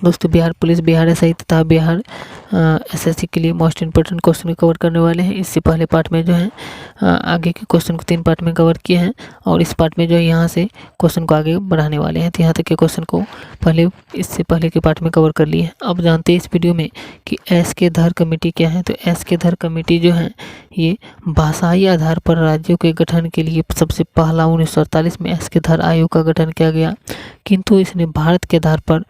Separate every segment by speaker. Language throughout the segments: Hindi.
Speaker 1: दोस्तों बिहार पुलिस, बिहार एसआई तथा बिहार एसएससी के लिए मोस्ट इंपॉर्टेंट क्वेश्चन कवर करने वाले हैं। इससे पहले पार्ट में जो है आगे के क्वेश्चन को 3 पार्ट में कवर किए हैं और इस पार्ट में जो है यहाँ से क्वेश्चन को आगे बढ़ाने वाले हैं। तो यहाँ तक के क्वेश्चन को इससे पहले के पार्ट में कवर कर लिए हैं। अब जानते हैं इस वीडियो में कि एस के धर कमेटी क्या है। तो एस के धर कमेटी जो है ये भाषाई आधार पर राज्यों के गठन के लिए सबसे पहला 1948 में एस के धर आयोग का गठन किया गया, किंतु इसने भारत के आधार पर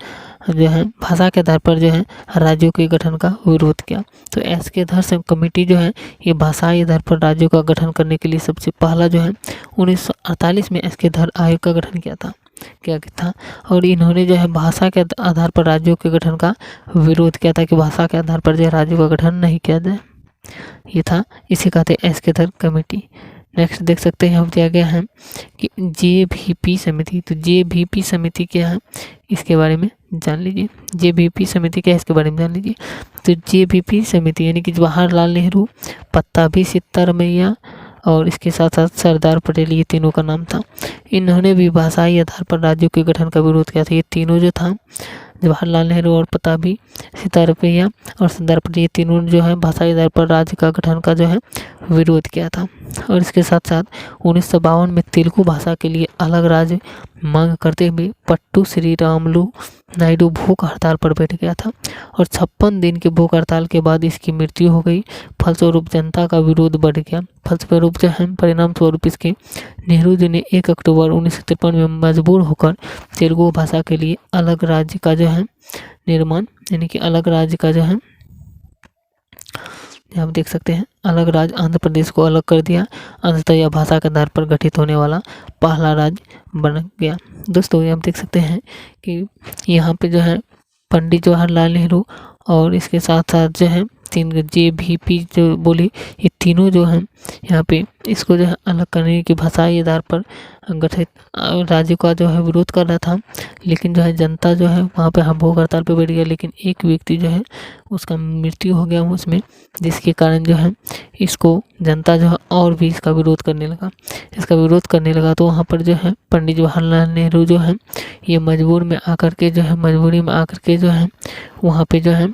Speaker 1: जो है भाषा के आधार पर जो है राज्यों के गठन का विरोध किया। तो एस के धर कमेटी जो है ये भाषाई आधार पर राज्यों का गठन करने के लिए सबसे पहला जो है 1948 में एस के धर आयोग का गठन किया था और इन्होंने जो है भाषा के आधार पर राज्यों के गठन का विरोध किया था कि भाषा के आधार पर जो है राज्यों का गठन नहीं किया जाए। ये था, इसे कहते हैं एस के धर कमेटी। नेक्स्ट देख सकते हैं हम दिया गया है कि जेवीपी समिति। तो जेवीपी समिति क्या है इसके बारे में जान लीजिए। जेवीपी समिति क्या है इसके बारे में जान लीजिए। तो जेवीपी समिति यानी कि जवाहरलाल नेहरू, पत्ताभी सिद्धारमैया और इसके साथ साथ सरदार पटेल, ये तीनों का नाम था। इन्होंने भी भाषाई आधार पर राज्यों के गठन का विरोध किया था। ये तीनों जो था जवाहरलाल नेहरू और पत्ताभी सिद्धारमैया और सरदार पटेल, ये तीनों जो है भाषाई आधार पर राज्य का गठन का जो है विरोध किया था। और इसके साथ साथ 1952 में तेलुगु भाषा के लिए अलग राज्य मांग करते हुए पट्टू श्री रामुलु नायडू भूख हड़ताल पर बैठ गया था और 56 दिन के भूख हड़ताल के बाद इसकी मृत्यु हो गई। फलस्वरूप जनता का विरोध बढ़ गया। फलस्वरूप जो है परिणाम स्वरूप इसके नेहरू जी ने 1 अक्टूबर 1953 में मजबूर होकर तेलुगु भाषा के लिए अलग राज्य का जो है निर्माण, यानी कि अलग राज्य का जो है आप देख सकते हैं अलग राज्य आंध्र प्रदेश को अलग कर दिया। अंततः यह भाषा के आधार पर गठित होने वाला पहला राज्य बन गया। दोस्तों ये आप देख सकते हैं कि यहाँ पे जो है पंडित जवाहरलाल नेहरू और इसके साथ साथ जो है 3 जेवीपी जो बोली, ये तीनों जो हैं यहाँ पे इसको जो है अलग करने की भाषाई आधार पर गठित राज्य का जो है विरोध कर रहा था। लेकिन जो है जनता जो है वहाँ पे भूख हड़ताल पे बैठ गया। लेकिन एक व्यक्ति जो है उसका मृत्यु हो गया उसमें, जिसके कारण जो है इसको जनता जो है और भी इसका विरोध करने लगा। तो वहाँ पर जो है पंडित जवाहरलाल नेहरू जो है ये मजबूरी में आकर के जो है वहाँ पे जो है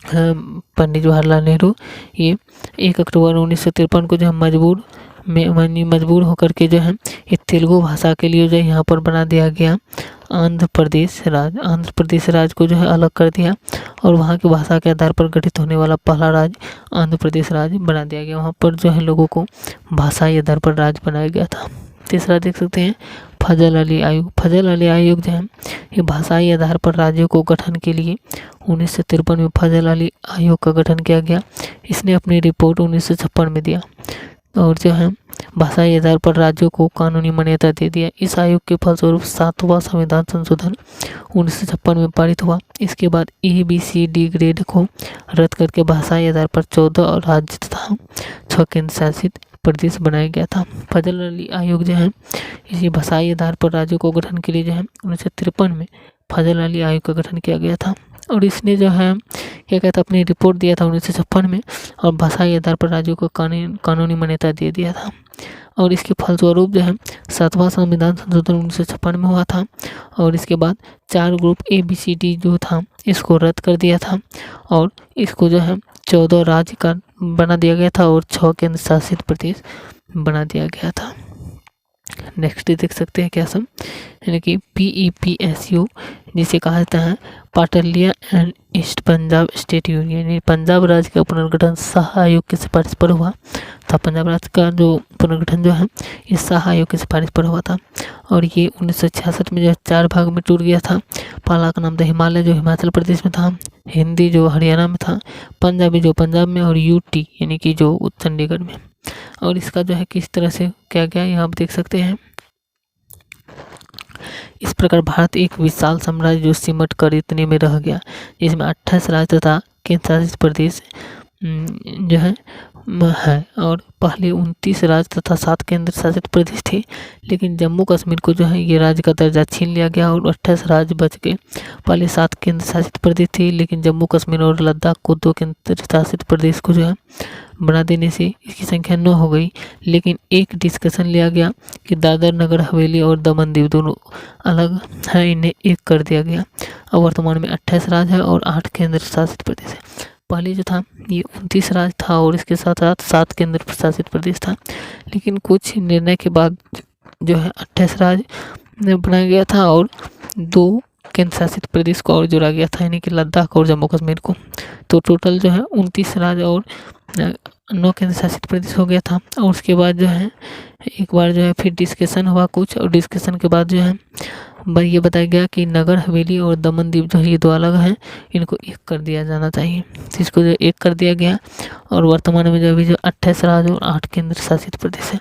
Speaker 1: पंडित जवाहरलाल नेहरू ये 1 अक्टूबर 1953 को जो है मजबूर होकर के जो है ये तेलुगु भाषा के लिए जो है यहाँ पर बना दिया गया आंध्र प्रदेश राज्य को जो है अलग कर दिया और वहाँ की भाषा के आधार पर गठित होने वाला पहला राज्य आंध्र प्रदेश राज्य बना दिया गया। वहाँ पर जो है लोगों को भाषाई आधार पर राज्य बनाया गया था। तीसरा देख सकते हैं फजल अली आयोग जो है ये भाषाई आधार पर राज्यों को गठन के लिए 1953 में फजल अली आयोग का गठन किया गया। इसने अपनी रिपोर्ट 1956 में दिया और जो है भाषाई आधार पर राज्यों को कानूनी मान्यता दे दिया। इस आयोग के फलस्वरूप 7वां संविधान संशोधन 1956 में पारित हुआ। इसके बाद ABCD ग्रेड को रद्द करके भाषाई आधार पर 14 राज्य तथा 6 केंद्र शासित प्रदेश बनाया गया था। फजल अली आयोग जो है इसी भाषाई आधार पर राज्यों को गठन के लिए जो है 1953 में फजल अली आयोग का गठन किया गया था और इसने जो है क्या कहता अपनी रिपोर्ट दिया था 1956 में और भाषाई आधार पर राज्यों को कानूनी मान्यता दे दिया था। और इसके फलस्वरूप जो है 7वां संविधान संशोधन 1956 में हुआ था और इसके बाद 4 ग्रुप ABCD जो था इसको रद्द कर दिया था और इसको जो है 14 राज्य का बना दिया गया था और 6 केंद्र शासित प्रदेश बना दिया गया था। नेक्स्ट देख सकते हैं क्या सब, यानी कि PEPSU जिसे कहा जाता है Patiala and East Punjab State Union, यानी पंजाब राज्य का पुनर्गठन शाह आयोग की सिफारिश पर हुआ था। पंजाब राज्य का जो पुनर्गठन जो है इस शाह आयोग की सिफारिश पर हुआ था और ये 1966 में जो 4 भाग में टूट गया था। पहला का नाम था हिमालय जो हिमाचल प्रदेश में था, हिंदी जो हरियाणा में था, पंजाबी जो पंजाब में और UT यानी कि जो चंडीगढ़ में। और इसका जो है किस तरह से क्या गया यहाँ आप देख सकते हैं। इस प्रकार भारत एक विशाल साम्राज्य जो सिमट कर इतने में रह गया, जिसमें 28 राज्य तथा केंद्र शासित प्रदेश जो है और पहले 29 राज्य तथा 7 केंद्र शासित प्रदेश थे। लेकिन जम्मू कश्मीर को जो है ये राज्य का दर्जा छीन लिया गया और 28 राज्य बच गए। पहले 7 केंद्र शासित प्रदेश थे लेकिन जम्मू कश्मीर और लद्दाख को 2 केंद्र शासित प्रदेश को जो है बना देने से इसकी संख्या 9 हो गई। लेकिन एक डिस्कशन लिया गया कि दादर नगर हवेली और दमन दीव दोनों अलग है, इन्हें एक कर दिया गया। अब वर्तमान में 28 राज्य है और 8 केंद्र शासित प्रदेश है। पहले जो था ये 29 राज्य था और इसके साथ साथ 7 केंद्र शासित प्रदेश था। लेकिन कुछ निर्णय के बाद जो है 28 राज्य बनाया गया था और 2 केंद्र शासित प्रदेश को और जोड़ा गया था, यानी कि लद्दाख और जम्मू कश्मीर को। तो टोटल जो है 29 राज्य और 9 केंद्र शासित प्रदेश हो गया था। और उसके बाद जो है एक बार जो है फिर डिस्कशन हुआ कुछ, और डिस्कशन के बाद जो है ये बताया गया कि नगर हवेली और दमन दीव जो है ये 2 अलग हैं, इनको एक कर दिया जाना चाहिए। तो इसको जो एक कर दिया गया और वर्तमान में जो अभी जो 28 राज्य और 8 केंद्र शासित प्रदेश है।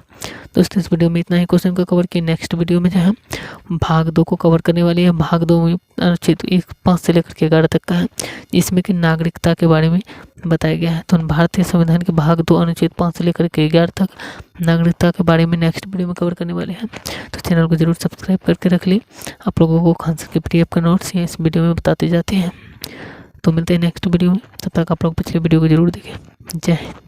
Speaker 1: दोस्तों इस वीडियो में इतना ही क्वेश्चन को कवर किया। नेक्स्ट वीडियो में जो है भाग 2 को कवर करने वाली है। भाग 2 में अनुच्छेद 5 से लेकर के 11 तक का है, जिसमें कि नागरिकता के बारे में बताया गया है। तो भारतीय संविधान के भाग 2 अनुच्छेद 5 से लेकर के 11 तक नागरिकता के बारे में नेक्स्ट वीडियो में कवर करने वाले हैं। तो चैनल को जरूर सब्सक्राइब करके रख ली। आप लोगों को खान सर के PDF का नोट्स इस वीडियो में बताते जाते हैं। तो मिलते हैं नेक्स्ट वीडियो में, तब तक आप लोग पिछले वीडियो को जरूर देखें। जय हिंद।